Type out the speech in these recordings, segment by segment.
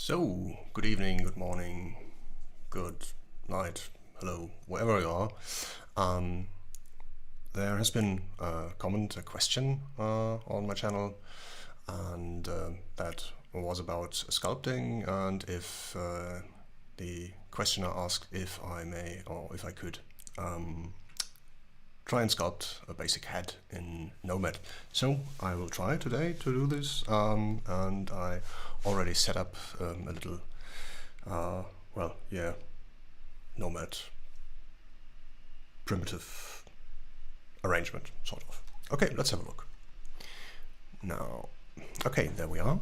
So, good evening, good morning, good night, hello, wherever you are. There has been a comment, a question on my channel, and that was about sculpting, and if the questioner asked if I may or if I could try and sculpt a basic head in Nomad. So I will try today to do this, and I already set up a little, Nomad primitive arrangement, sort of. Okay, let's have a look. Now, okay, there we are.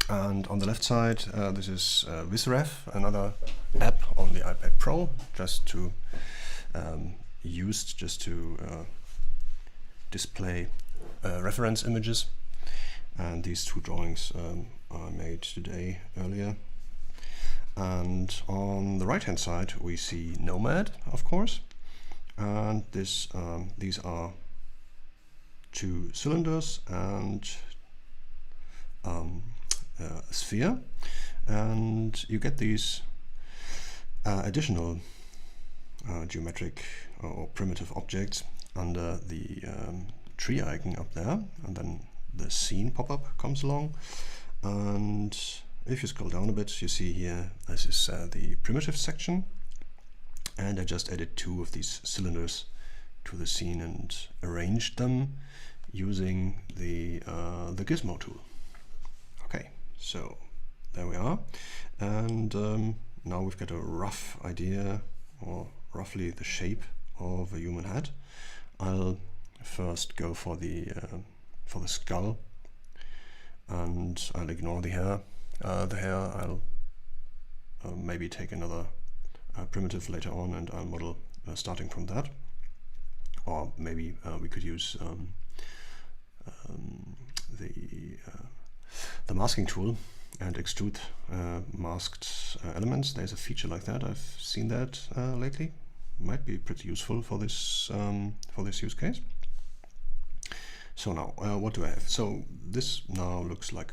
And on the left side, this is Visref, another app on the iPad Pro, just to display reference images. And these two drawings I made today earlier. And on the right hand side we see Nomad, of course, and these are two cylinders and a sphere, and you get these additional geometric or primitive objects under the tree icon up there, and then the scene pop-up comes along. And if you scroll down a bit, you see here this is the primitive section, and I just added two of these cylinders to the scene and arranged them using the gizmo tool. Okay, so there we are, and now we've got a rough idea, or roughly the shape of a human head. I'll first go for the skull, and I'll ignore the hair. The hair I'll maybe take another primitive later on, and I'll model starting from that. Or maybe we could use the masking tool and extrude masked elements. There's a feature like that. I've seen that lately. Might be pretty useful for this use case. So now, what do I have? So this now looks like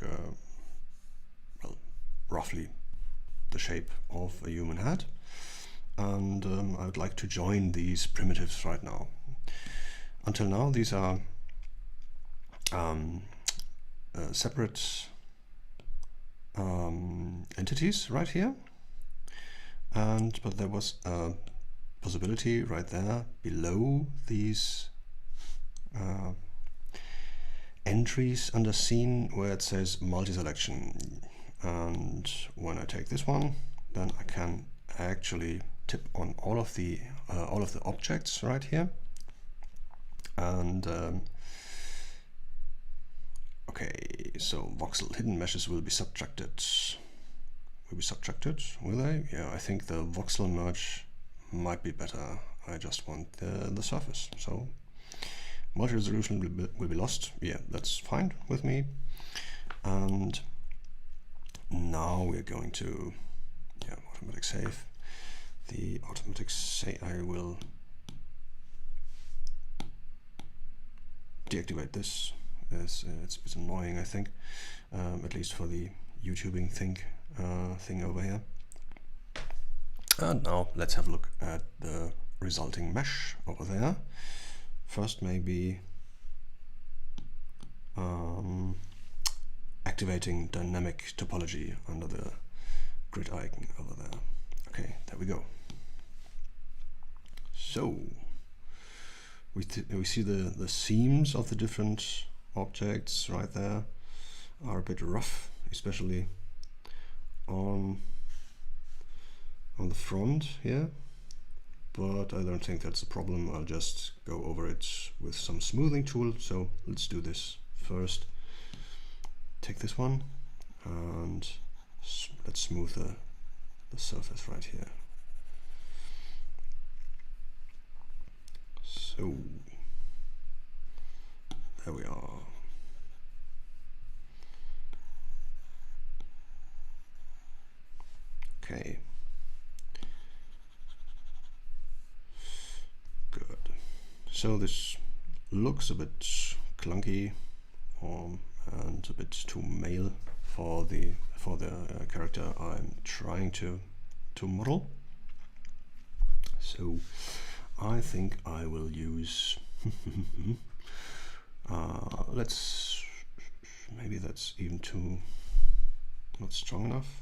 roughly the shape of a human head, and I would like to join these primitives right now. Until now, these are separate entities right here, but there was a possibility right there below these entries under scene where it says multi-selection, and when I take this one, then I can actually tip on all of the objects right here, and okay, so voxel hidden meshes will be subtracted. Will they? Yeah, I think the voxel merge might be better. I just want the surface. So multi-resolution will be lost. Yeah, that's fine with me. And now we're going to automatic save. The automatic save, I will deactivate this, as it's a bit annoying, I think, at least for the YouTubing thing over here. And now let's have a look at the resulting mesh over there. First, maybe activating dynamic topology under the grid icon over there. Okay, there we go. So we see the seams of the different objects right there are a bit rough, especially on the front here, but I don't think that's a problem. I'll just go over it with some smoothing tool. So let's do this first. Take this one and let's smooth the surface right here. So there we are. Okay. Good. So this looks a bit clunky and a bit too male for the character I'm trying to model. So I think I will use let's, maybe that's even too not strong enough.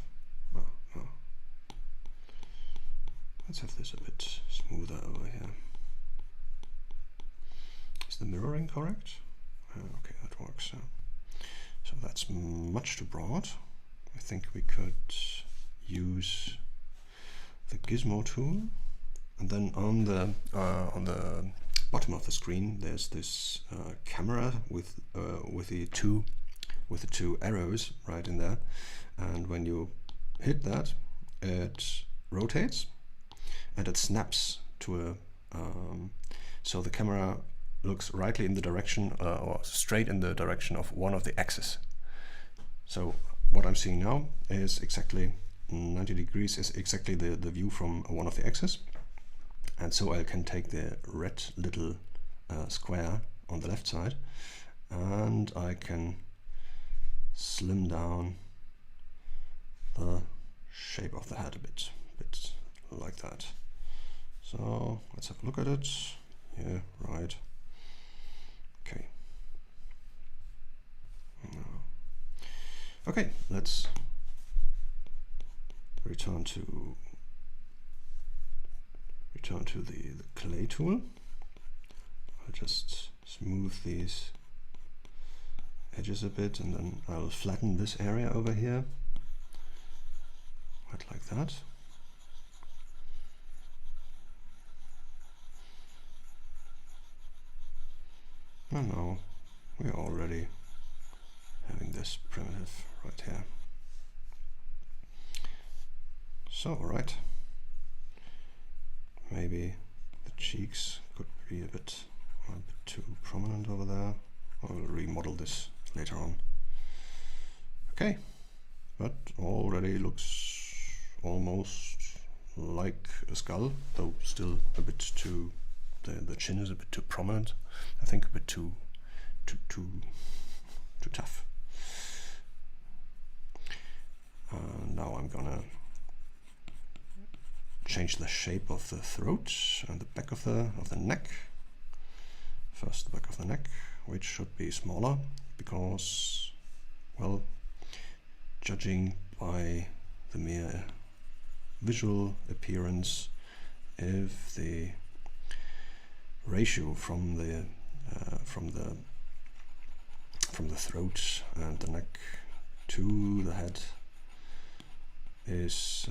No. Let's have this a bit smoother over here. Is the mirroring correct? Okay, that works. So that's much too broad. I think we could use the gizmo tool, and then on the bottom of the screen there's this camera with the two arrows right in there, and when you hit that, it rotates and it snaps to a so the camera looks rightly in the direction or straight in the direction of one of the axes. So what I'm seeing now is exactly 90 degrees, is exactly the view from one of the axes, and so I can take the red little square on the left side and I can slim down the shape of the head a bit like that. So let's have a look at it. Yeah, right. Okay. Okay, let's return to the clay tool. I'll just smooth these edges a bit, and then I'll flatten this area over here, right like that. And now we're already having this primitive right here. So, right, maybe the cheeks could be a bit too prominent over there. I will remodel this later on. Okay, but already looks almost like a skull, though still a bit too, the chin is a bit too prominent. I think a bit too tough. Now I'm gonna change the shape of the throat and the back of the neck. First the back of the neck, which should be smaller because, well, judging by the mere visual appearance, if the ratio from the throat and the neck to the head is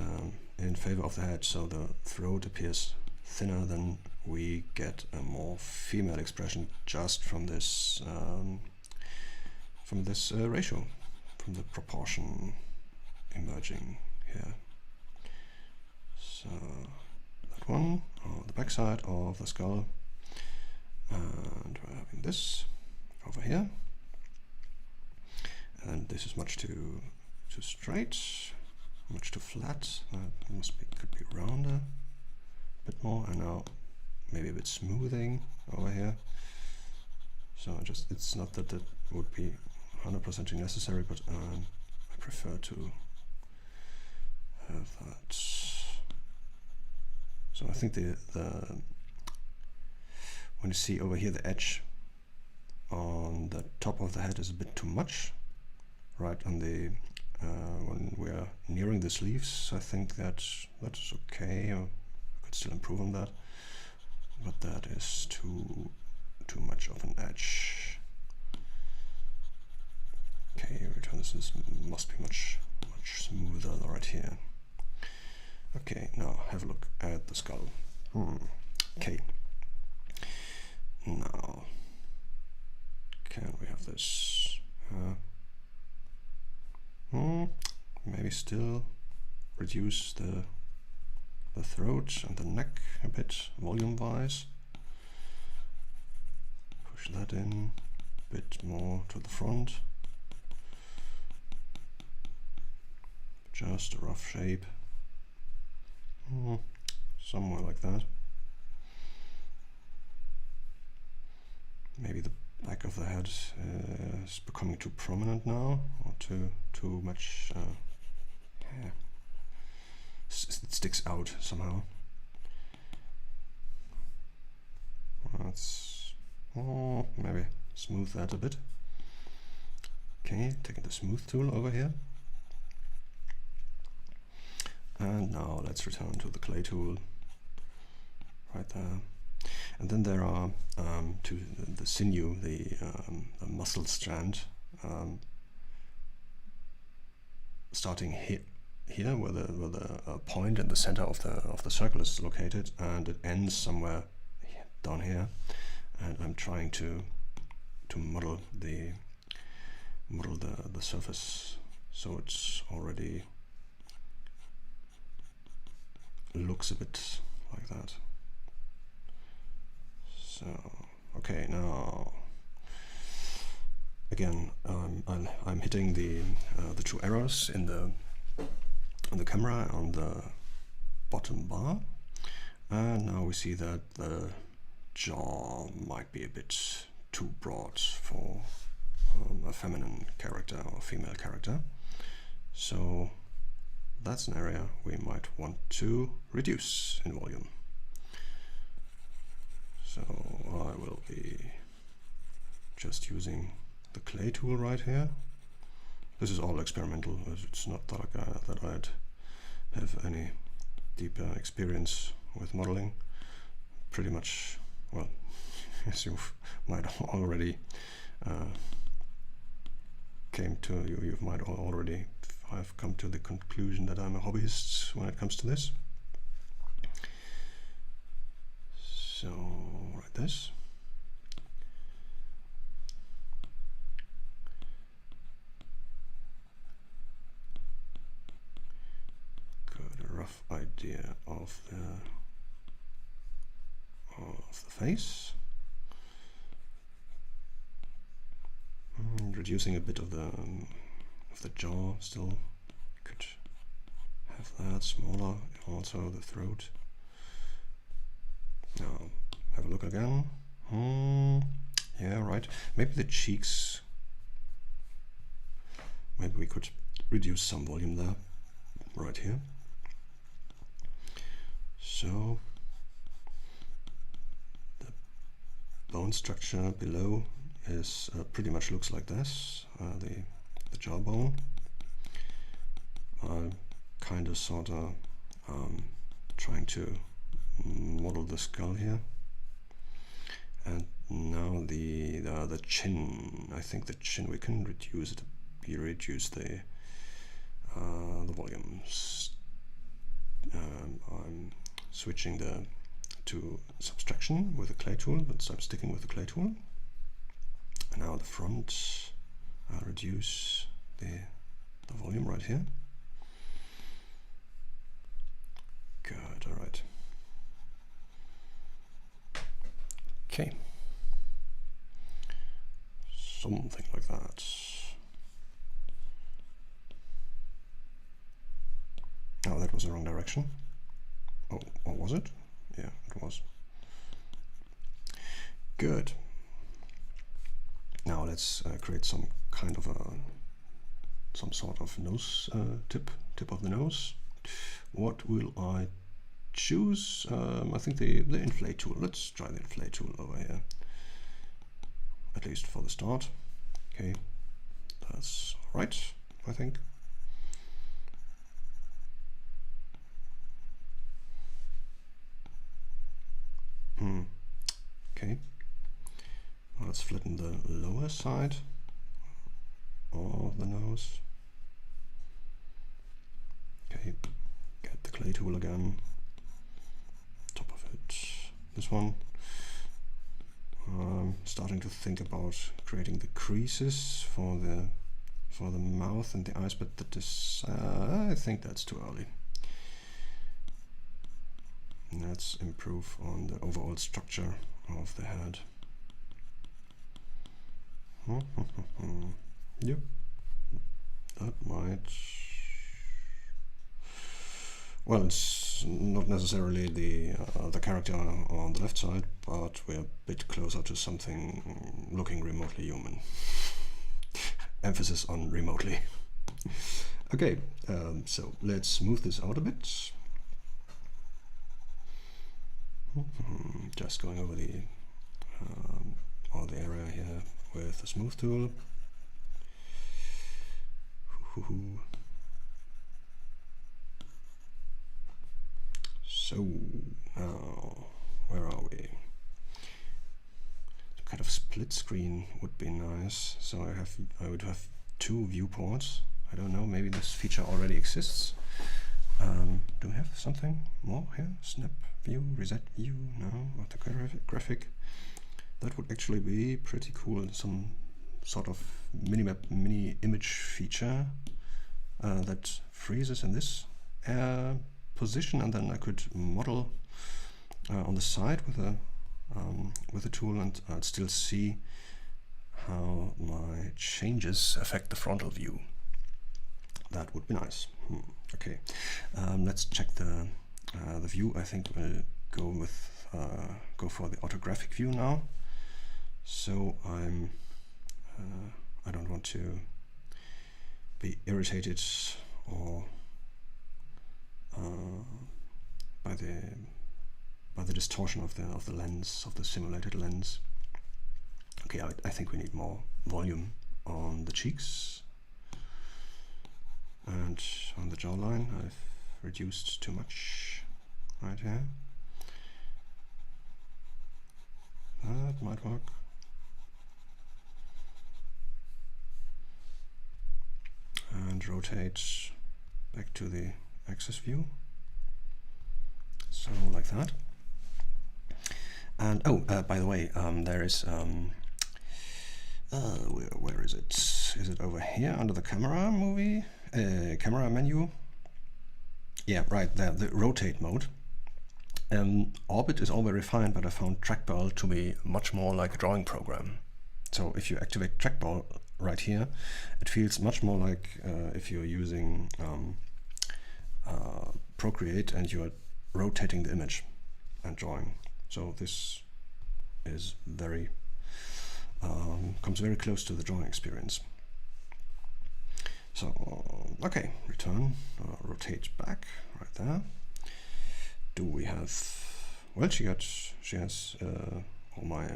in favor of the head, so the throat appears thinner, then we get a more female expression just from this ratio, from the proportion emerging here. So that one on the back side of the skull, and we're having this over here, and this is much too straight, much too flat. Could be rounder a bit more, and now maybe a bit smoothing over here. So it's not that that would be 100% necessary, but I prefer to have that. So I think the when you see over here the edge on the top of the head is a bit too much, right on the when we're nearing the sleeves. I think that is okay. I could still improve on that, but that is too much of an edge. Okay, return. This must be much smoother right here. Okay, now have a look at the skull. Okay. Now, can we have this? Maybe still reduce the throat and the neck a bit volume-wise. Push that in a bit more to the front. Just a rough shape. Somewhere like that. Maybe the back of the head is becoming too prominent now, or too much hair. It sticks out somehow. Let's maybe smooth that a bit. Okay, taking the smooth tool over here. And now let's return to the clay tool right there. And then there are to the sinew, the muscle strand, starting here where the point in the center of the circle is located, and it ends somewhere down here. And I'm trying to model the surface so it's already looks a bit like that. So okay, now again I'm hitting the two arrows in the camera on the bottom bar, and now we see that the jaw might be a bit too broad for a feminine character or female character. So that's an area we might want to reduce in volume. So I will be just using the clay tool right here. This is all experimental. It's not that I'd have any deeper experience with modeling. Pretty much, well, as you might already you might already have come to the conclusion that I'm a hobbyist when it comes to this. So like this. Got a rough idea of the face. Reducing a bit of the jaw still. Could have that smaller, also the throat. Now have a look again. Yeah, right. Maybe the cheeks. Maybe we could reduce some volume there, right here. So the bone structure below is pretty much looks like this. The jawbone. I'm kind of sort of trying to model the skull here, and now the chin. I think the chin we can reduce it. Reduce the volumes. I'm switching to subtraction with the clay tool, but I'm sticking with the clay tool. And now the front. I'll reduce the volume right here. Good. All right. Okay, something like that. Oh, that was the wrong direction. Oh, or was it? Yeah, it was. Good. Now let's create some kind of some sort of nose tip of the nose. What will I choose? I think the inflate tool. Let's try the inflate tool over here, at least for the start. Okay, that's right, I think. Okay, well, let's flatten the lower side of the nose. Okay, get the clay tool again. Top of it, this one. Starting to think about creating the creases for the mouth and the eyes, but that is, I think that's too early. Let's improve on the overall structure of the head. Yep, that might. Well, it's not necessarily the character on the left side, but we're a bit closer to something looking remotely human. Emphasis on remotely. Okay, so let's smooth this out a bit. Just going over all the area here with the smooth tool. So now, where are we? Some kind of split screen would be nice. So I would have two viewports. I don't know, maybe this feature already exists. Do we have something more here? Snap view, reset view, no, graphic. That would actually be pretty cool. Some sort of mini image feature that freezes in this position, and then I could model on the side with a tool, and I'd still see how my changes affect the frontal view. That would be nice. Okay, let's check the view. I think we'll go for the orthographic view now. So I don't want to be irritated or by the distortion of the lens, of the simulated lens. Okay, I think we need more volume on the cheeks and on the jawline. I've reduced too much right here. That might work. And rotate back to the axis view. So like that. And oh, by the way, there is where is it? Is it over here under the camera camera menu? Yeah, right there, the rotate mode. Orbit is all very fine, but I found trackball to be much more like a drawing program. So if you activate trackball right here, it feels much more like if you're using Procreate and you're rotating the image and drawing. So this is very comes very close to the drawing experience. So okay, return, rotate back right there. Do we have? Well, she has. Or my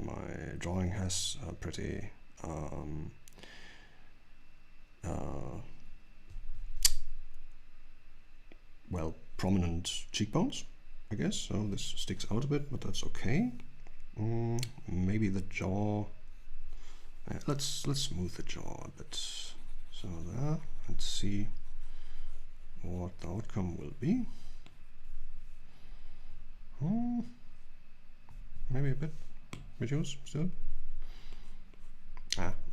drawing has a pretty well, prominent cheekbones, I guess. So this sticks out a bit, but that's okay. Maybe the jaw. Let's smooth the jaw a bit. So there, and see what the outcome will be. Maybe a bit reduce still.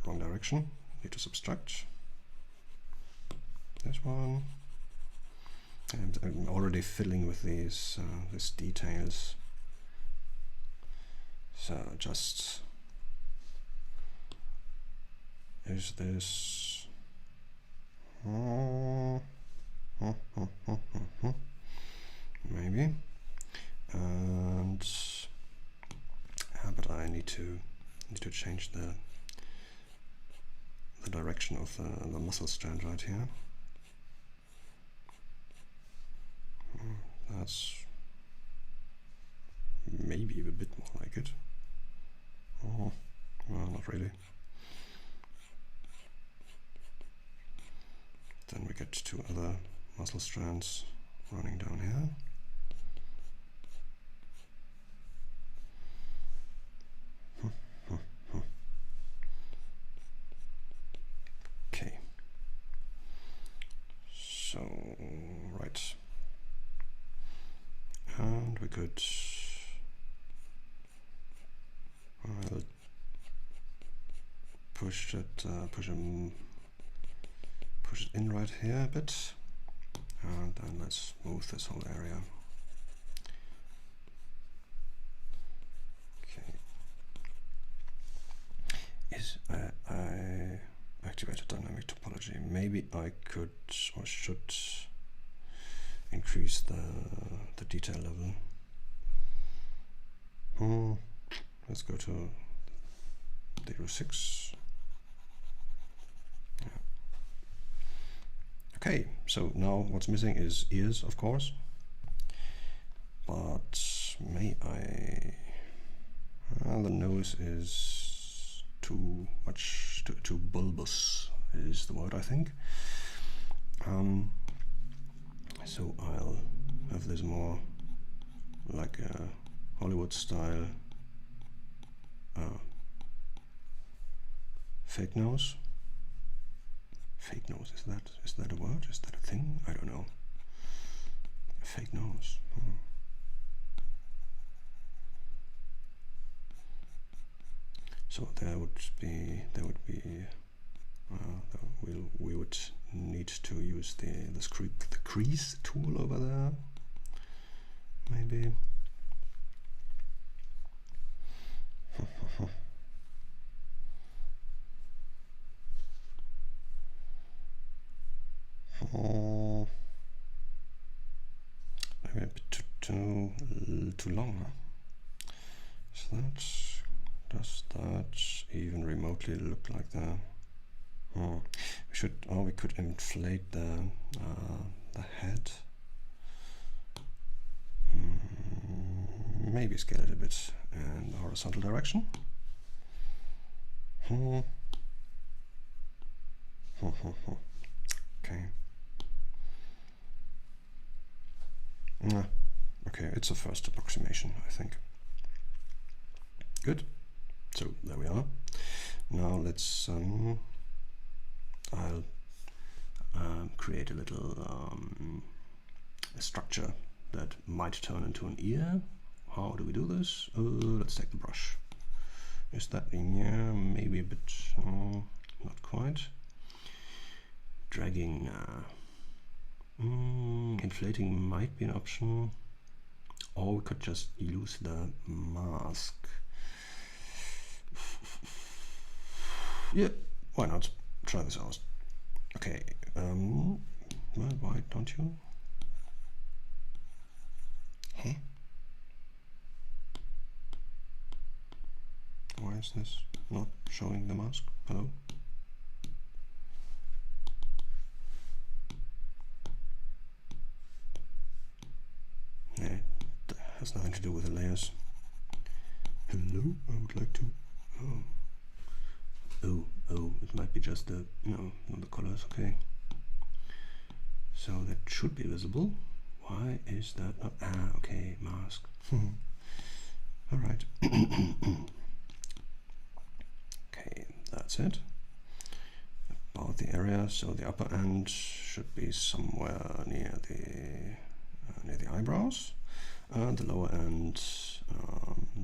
Wrong direction. Need to subtract this one. And I'm already fiddling with these details. So just is this maybe, and but I need to change the direction of the muscle strand right here. That's maybe a bit more like it. Oh, well, not really. Then we get two other muscle strands running down here. Okay. So, right. And we could push it in right here a bit, and then let's move this whole area. Okay. I activated dynamic topology. Maybe I could or should increase the detail level. Let's go to 0.6. Yeah. Okay, so now what's missing is ears, of course. But may I? The nose is too much, too bulbous is the word, I think. So I'll have this more like a Hollywood style fake nose. Fake nose, is that a word? Is that a thing? I don't know. A fake nose. So we would need to use the crease tool over there, maybe. Maybe a bit too long, huh? Does that even remotely look like that? We could inflate the head. Maybe scale it a bit in the horizontal direction. Okay. Okay, it's a first approximation, I think. Good. So there we are. Now let's I'll create a little a structure that might turn into an ear. How do we do this? Let's take the brush. Is that in? Yeah, maybe a bit, not quite. Dragging, inflating might be an option, or we could just use the mask. Yeah, why not? Try this out. Okay, well, why don't you? Huh? Why is this not showing the mask? Hello? Yeah, that has nothing to do with the layers. Hello? I would like to... Oh, it might be just the, the colors, okay. So that should be visible. Why is that not? Okay, mask. All right. Okay, that's it. About the area, so the upper end should be somewhere near the eyebrows, and the lower end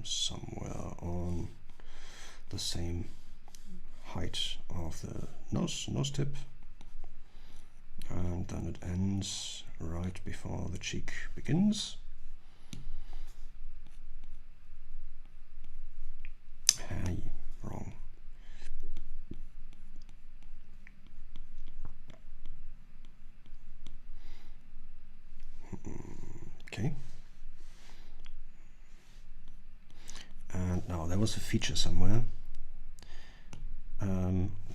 somewhere on the same height of the nose tip, and then it ends right before the cheek begins. Hey, wrong. Okay. And now there was a feature somewhere.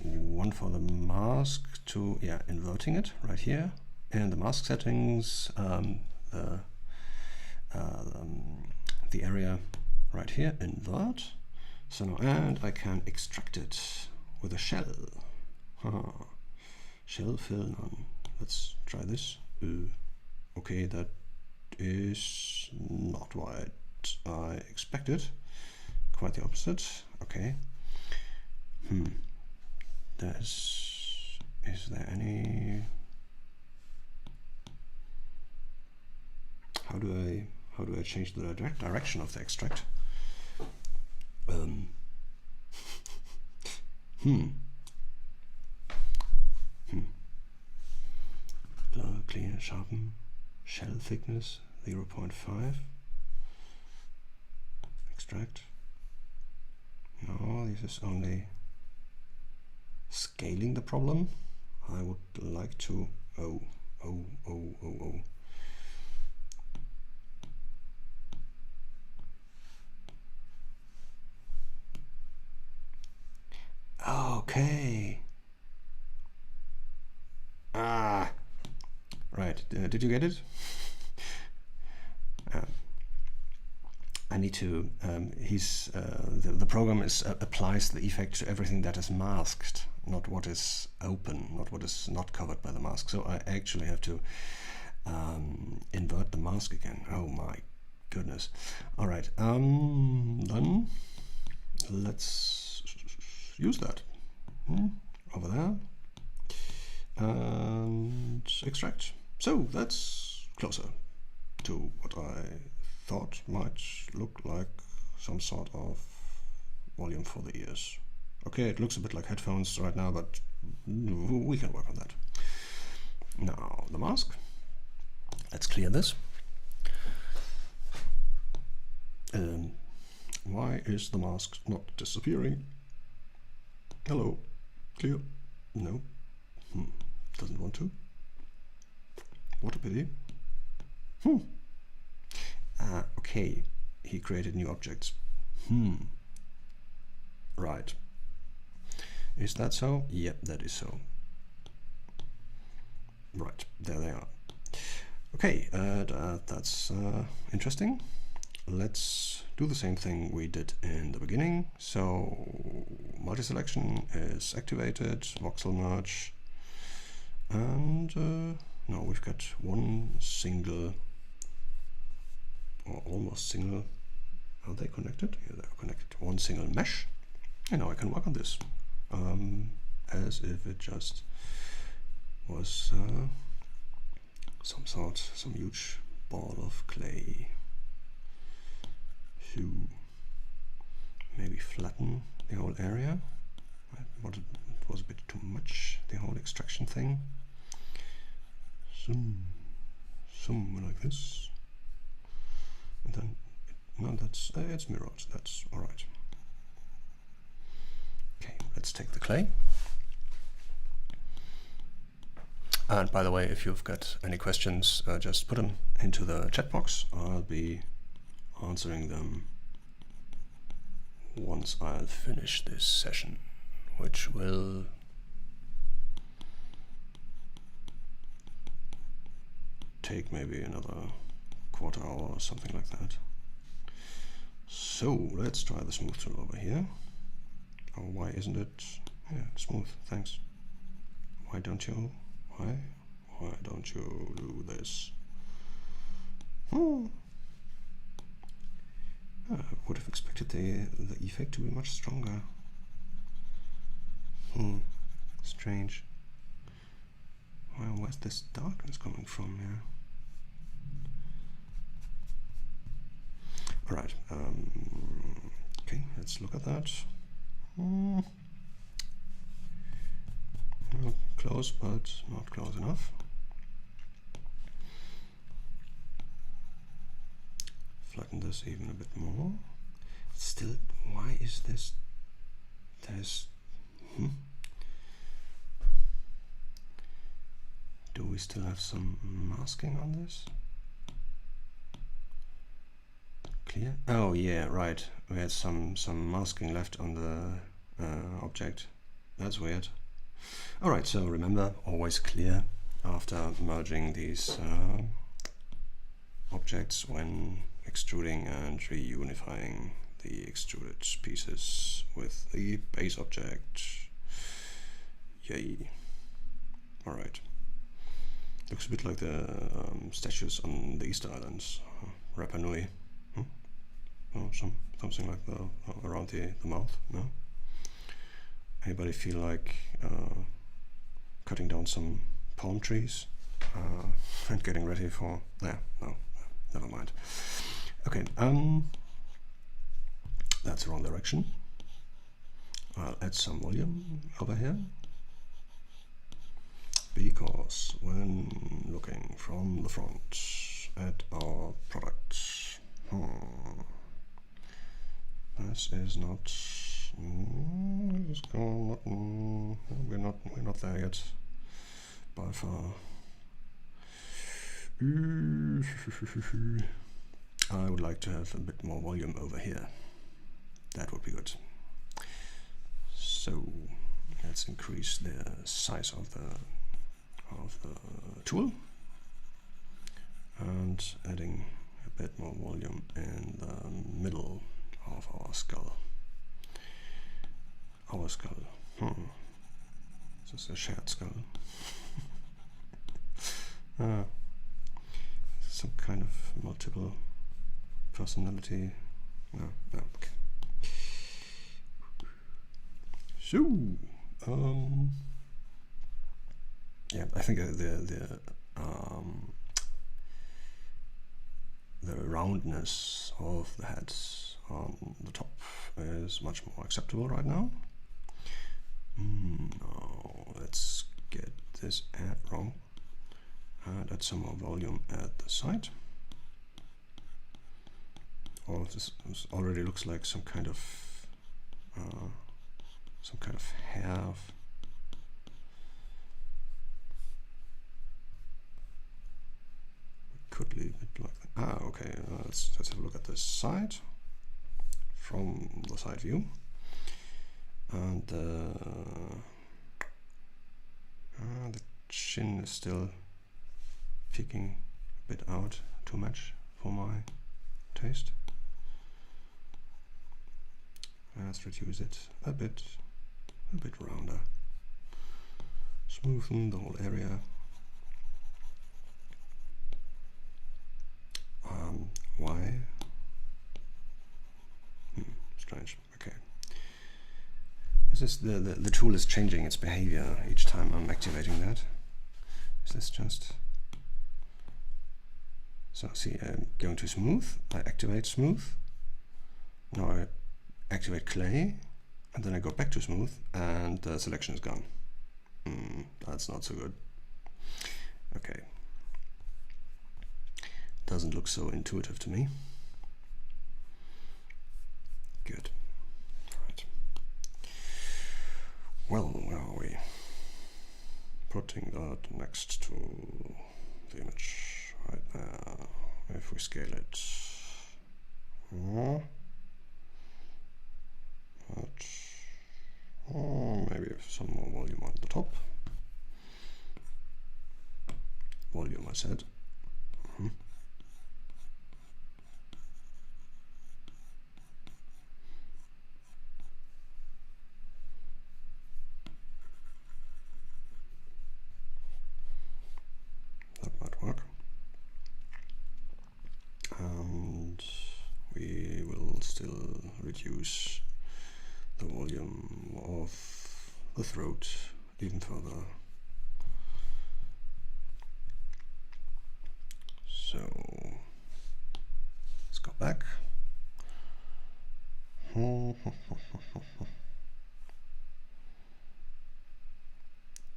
One for the mask to, inverting it right here in the mask settings, the area right here, invert. So now, and I can extract it with a shell. Shell fill none. Let's try this. Okay, that is not what I expected. Quite the opposite. Okay. Is there any? How do I change the direction of the extract? Blur, clean, sharpen, shell thickness 0.5. Extract. No, this is only scaling the problem. I would like to Did you get it? I need to. The program applies the effect to everything that is masked, not what is open, not what is not covered by the mask. So I actually have to invert the mask again. Oh my goodness! All right. Then let's use that over there and extract. So that's closer to what I thought might look like some sort of volume for the ears. Okay, it looks a bit like headphones right now, but we can work on that. Now the mask. Let's clear this. Why is the mask not disappearing? Hello, clear? No, doesn't want to. What a pity. Okay, he created new objects. Right. Is that so? Yep, that is so. Right, there they are. Okay, that's interesting. Let's do the same thing we did in the beginning. So multi-selection is activated, voxel merge, and now we've got one single, or almost single. Are they connected? Yeah, they're connected. One single mesh, and now I can work on this as if it just was some huge ball of clay. To maybe flatten the whole area. It was a bit too much, the whole extraction thing. Some like this, and then no, that's it's mirrored. That's all right. Okay, let's take the clay. And by the way, if you've got any questions, just put them into the chat box. I'll be answering them once I'll finish this session, which will take maybe another quarter hour or something like that. So let's try the smooth tool over here. Oh, why isn't it? Yeah, smooth, thanks. Why don't you do this? I would have expected the effect to be much stronger. Strange. Well, where's this darkness coming from here? Alright, okay, let's look at that. Well, close, but not close enough. Flatten this even a bit more. Still, why is this? Do we still have some masking on this? Clear? Oh yeah, right. We had some masking left on the object. That's weird. All right. So remember, always clear after merging these objects when extruding and reunifying the extruded pieces with the base object. Yay. Alright. Looks a bit like the statues on the Easter Islands. Rapa Nui. Oh, something like the around the mouth, no? Anybody feel like cutting down some palm trees and getting ready for... no, never mind. Okay, that's the wrong direction. I'll add some volume over here, because when looking from the front at our product, this is not. We're not there yet, by far. I would like to have a bit more volume over here. That would be good. So let's increase the size of the tool. and adding a bit more volume in the middle of our skull. Our skull. Is this a shared skull? Some kind of multiple personality. No, okay. So, yeah, I think the roundness of the heads on the top is much more acceptable right now. Now let's get this wrong and add some more volume at the side. All of this already looks like some kind of hair. Could leave it like that. Okay. Let's have a look at this side from the side view, and the chin is still peeking a bit out too much for my taste. Let's reduce it a bit rounder. Smoothen the whole area. Why? Strange. Okay. This is the tool is changing its behavior each time I'm activating that. Is this just? So see, I'm going to smooth. I activate smooth. Now I activate clay, and then I go back to smooth, and the selection is gone. That's not so good. Okay. Doesn't look so intuitive to me. Good. Right. Well, where are we? Putting that next to the image right there. If we scale it. Maybe some more volume on the top. Volume, I said. That might work. And we will still reduce the volume of the throat even further. So let's go back.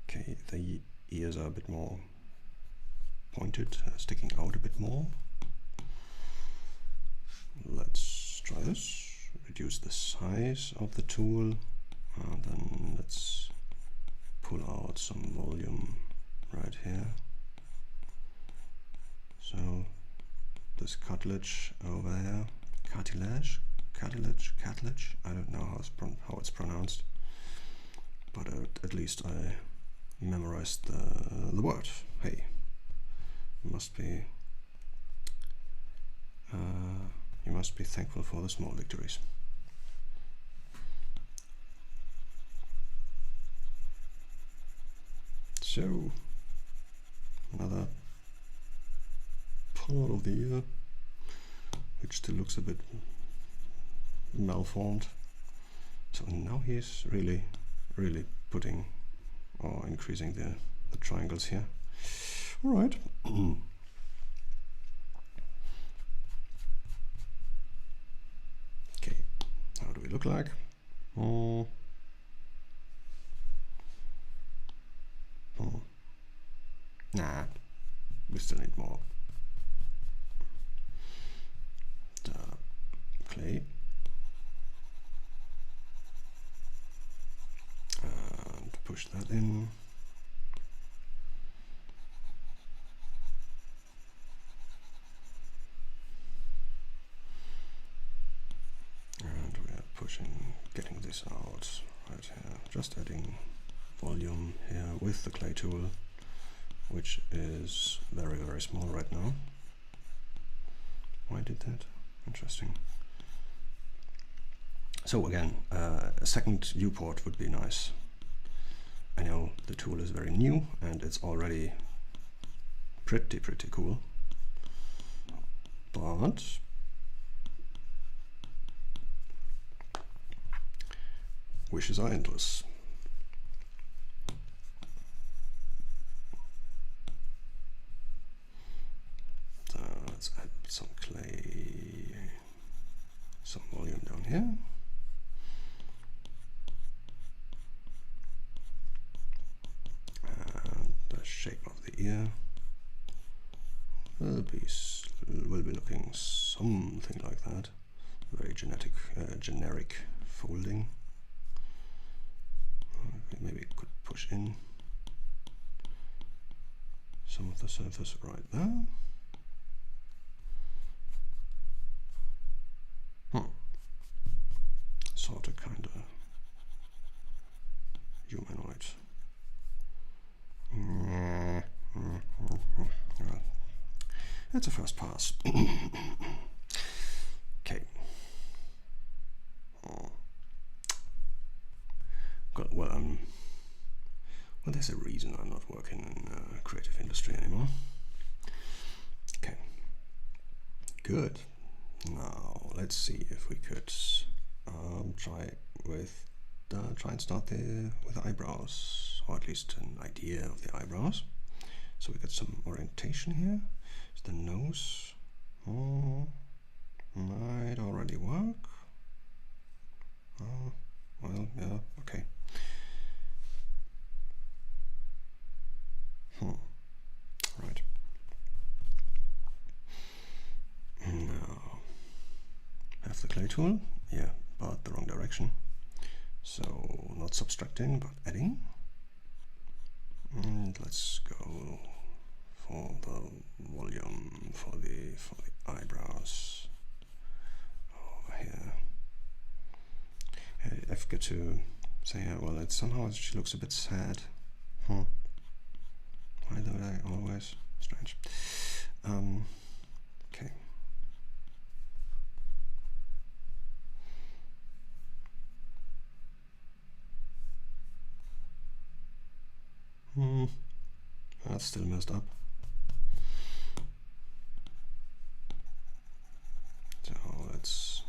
Okay, the ears are a bit more pointed, sticking out a bit more. Let's try this. Reduce the size of the tool, and then let's pull out some volume right here. So this cartilage over here, cartilage, I don't know how it's pronounced, but at least I memorized the word. Hey, you must be thankful for the small victories. So another part of the ear, which still looks a bit malformed. So now he's really putting or increasing the triangles here. All right. Okay, how do we look like? Nah, we still need more. The clay. And push that in. And we are pushing, getting this out right here. Just adding volume here with the clay tool, which is very small right now. did that. Interesting. So again, a second viewport would be nice. I know the tool is very new and it's already pretty cool, but wishes are endless. So let's add some clay, some volume down here. And the shape of the ear will be looking something like that. Very generic folding. Maybe could push in some of the surface right there. Sort of kind of humanoid. It's a first pass. Okay. Well, there's a reason I'm not working in creative industry anymore. Okay. Good. Now let's see if we could try and start with the eyebrows, or at least an idea of the eyebrows. So we got some orientation here. Is the nose might already work. Well, yeah, okay. Right. Now, have the clay tool. Yeah, but the wrong direction. So not subtracting, but adding. And let's go for the volume for the eyebrows over here. I forget to say, well, it's somehow she looks a bit sad. Why do I always? Strange. Okay. That's still messed up. So let's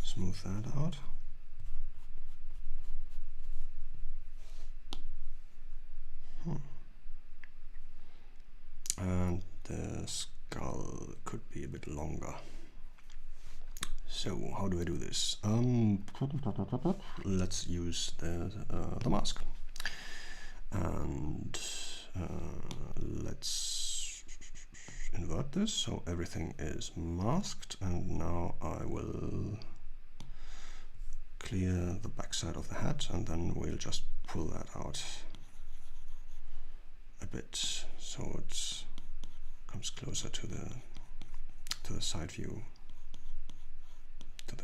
smooth that out. And the skull could be a bit longer. So how do I do this? Let's use the mask, and let's invert this so everything is masked. And now I will clear the backside of the hat, and then we'll just pull that out a bit so it comes closer to the side view, to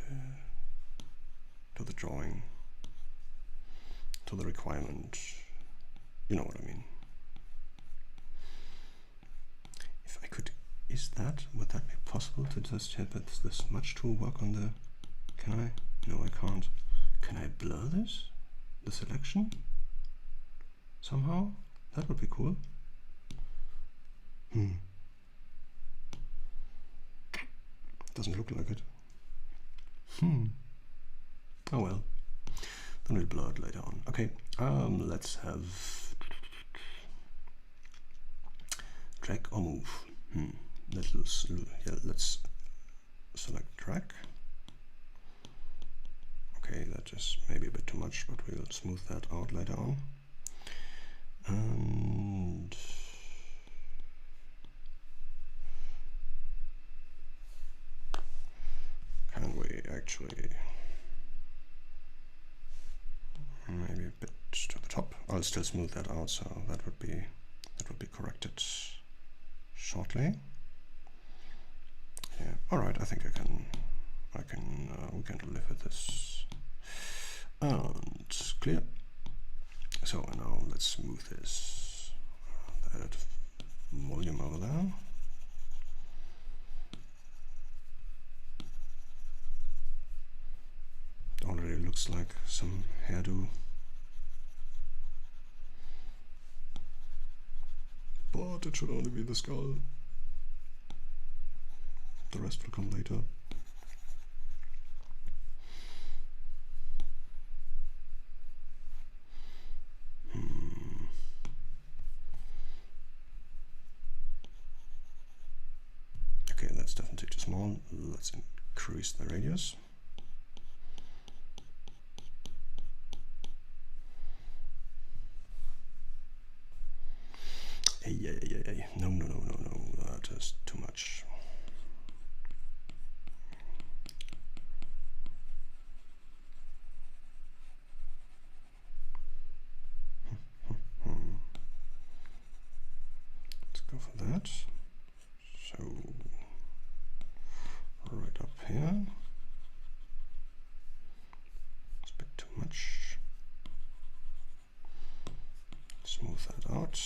the drawing, to the requirement. You know what I mean. If I could, would that be possible to just have this much to work on the? Can I? No, I can't. Can I blur this? The selection? Somehow? That would be cool. Doesn't look like it. Oh well. Then we'll blur it later on. Okay. Let's have drag or move. Let's select drag. Okay, that just maybe a bit too much, but we'll smooth that out later on. And can we actually maybe a bit to the top? I'll still smooth that out, so that would be corrected shortly. Yeah. All right. I think we can live with this. And clear. So now let's smooth this. Add volume over there. looks like some hairdo. But it should only be the skull. The rest will come later. Okay, that's definitely too small. Let's increase the radius. Hey. No, that is too much. Let's go for that. So, right up here. It's a bit too much. Smooth that out.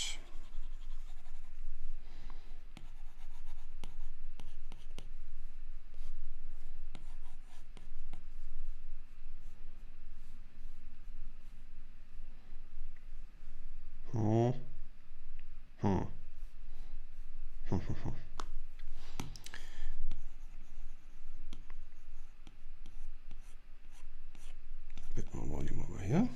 Bit more volume over here.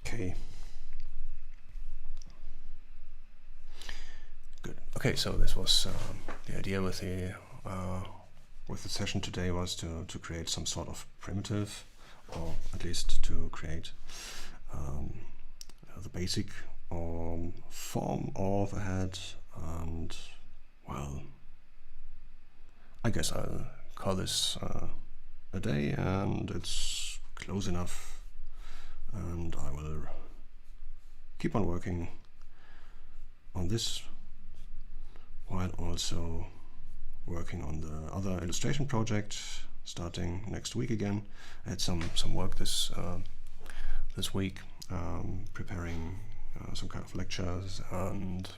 Okay. Good. Okay, so this was the idea with the session today, was to create some sort of primitive, or at least to create the basic form of a head. And well, I guess I'll call this a day, and it's close enough. And I will keep on working on this while also working on the other illustration project starting next week again. I had some work this week, preparing some kind of lectures and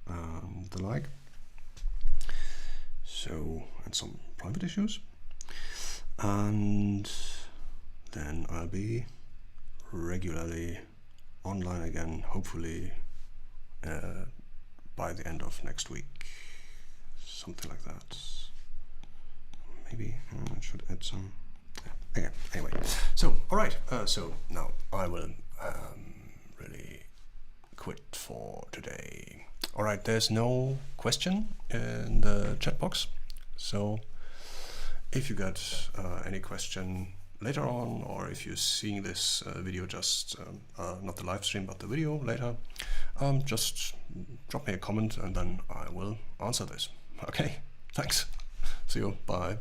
the like. So, and some private issues. And then I'll be regularly online again, hopefully by the end of next week, something like that. Maybe I should add some. Yeah. Anyway, so all right. So now I will really quit for today. All right. There's no question in the chat box, so if you got any question later on, or if you're seeing this video just not the live stream but the video later, just drop me a comment and then I will answer this. Okay, thanks. See you. Bye.